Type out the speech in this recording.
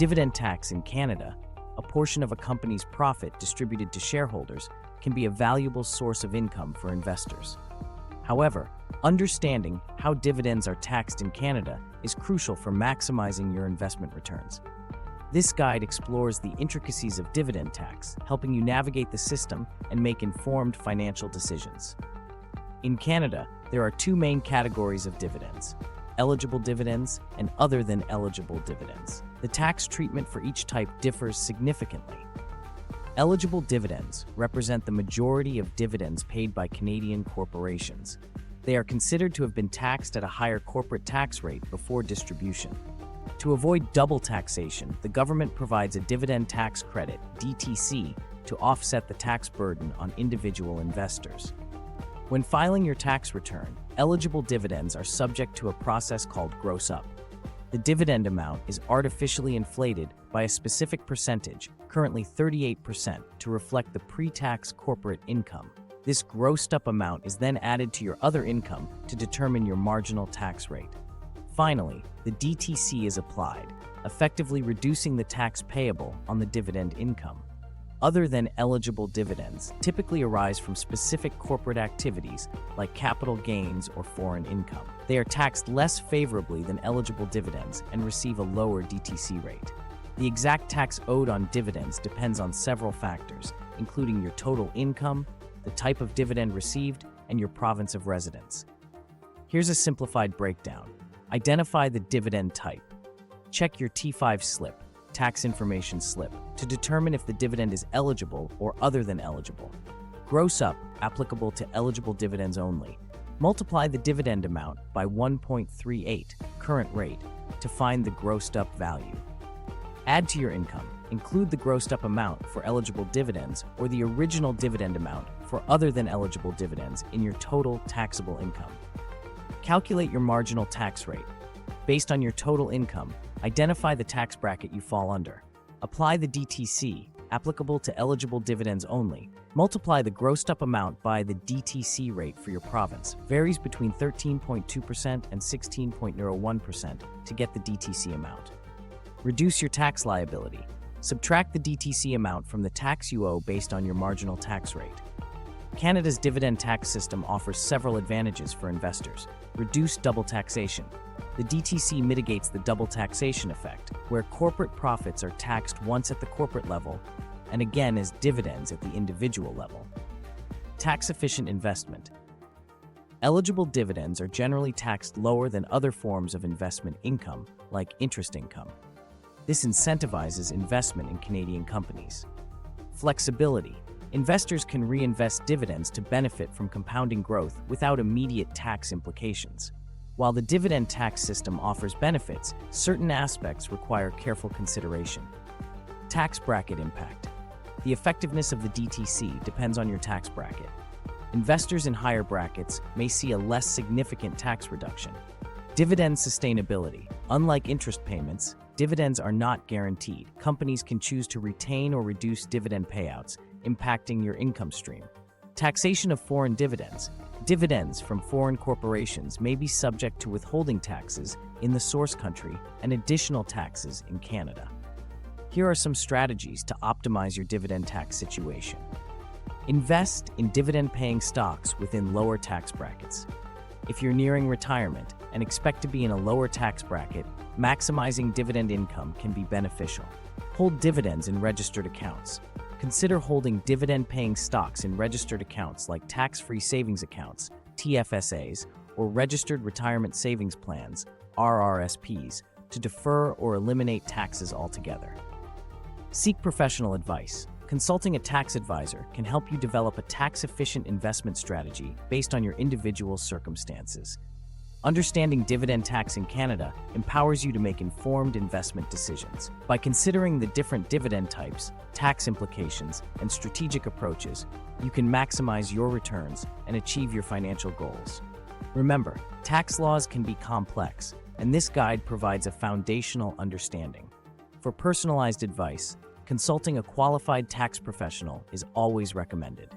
Dividend tax in Canada, a portion of a company's profit distributed to shareholders, can be a valuable source of income for investors. However, understanding how dividends are taxed in Canada is crucial for maximizing your investment returns. This guide explores the intricacies of dividend tax, helping you navigate the system and make informed financial decisions. In Canada, there are two main categories of dividends: eligible dividends and other than eligible dividends. The tax treatment for each type differs significantly. Eligible dividends represent the majority of dividends paid by Canadian corporations. They are considered to have been taxed at a higher corporate tax rate before distribution. To avoid double taxation, the government provides a dividend tax credit, DTC, to offset the tax burden on individual investors. When filing your tax return, eligible dividends are subject to a process called gross up. The dividend amount is artificially inflated by a specific percentage, currently 38%, to reflect the pre-tax corporate income. This grossed up amount is then added to your other income to determine your marginal tax rate. Finally, the DTC is applied, effectively reducing the tax payable on the dividend income. Other than eligible dividends typically arise from specific corporate activities like capital gains or foreign income. They are taxed less favorably than eligible dividends and receive a lower DTC rate. The exact tax owed on dividends depends on several factors, including your total income, the type of dividend received, and your province of residence. Here's a simplified breakdown. Identify the dividend type. Check your T5 slip, tax information slip, to determine if the dividend is eligible or other than eligible. Gross up, applicable to eligible dividends only. Multiply the dividend amount by 1.38, current rate, to find the grossed up value. Add to your income. Include the grossed up amount for eligible dividends or the original dividend amount for other than eligible dividends in your total taxable income. Calculate your marginal tax rate. Based on your total income, identify the tax bracket you fall under. Apply the DTC, applicable to eligible dividends only. Multiply the grossed up amount by the DTC rate for your province. Varies between 13.2% and 16.01% to get the DTC amount. Reduce your tax liability. Subtract the DTC amount from the tax you owe based on your marginal tax rate. Canada's dividend tax system offers several advantages for investors. Reduced double taxation. The DTC mitigates the double taxation effect, where corporate profits are taxed once at the corporate level and again as dividends at the individual level. Tax-efficient investment. Eligible dividends are generally taxed lower than other forms of investment income, like interest income. This incentivizes investment in Canadian companies. Flexibility. Investors can reinvest dividends to benefit from compounding growth without immediate tax implications. While the dividend tax system offers benefits, certain aspects require careful consideration. Tax bracket impact. The effectiveness of the DTC depends on your tax bracket. Investors in higher brackets may see a less significant tax reduction. Dividend sustainability. Unlike interest payments, dividends are not guaranteed. Companies can choose to retain or reduce dividend payouts, impacting your income stream. Taxation of foreign dividends. Dividends from foreign corporations may be subject to withholding taxes in the source country and additional taxes in Canada. Here are some strategies to optimize your dividend tax situation. Invest in dividend-paying stocks within lower tax brackets. If you're nearing retirement and expect to be in a lower tax bracket, maximizing dividend income can be beneficial. Hold dividends in registered accounts. Consider holding dividend-paying stocks in registered accounts like tax-free savings accounts, TFSAs, or registered retirement savings plans, RRSPs, to defer or eliminate taxes altogether. Seek professional advice. Consulting a tax advisor can help you develop a tax-efficient investment strategy based on your individual circumstances. Understanding dividend tax in Canada empowers you to make informed investment decisions. By considering the different dividend types, tax implications, and strategic approaches, you can maximize your returns and achieve your financial goals. Remember, tax laws can be complex, and this guide provides a foundational understanding. For personalized advice, consulting a qualified tax professional is always recommended.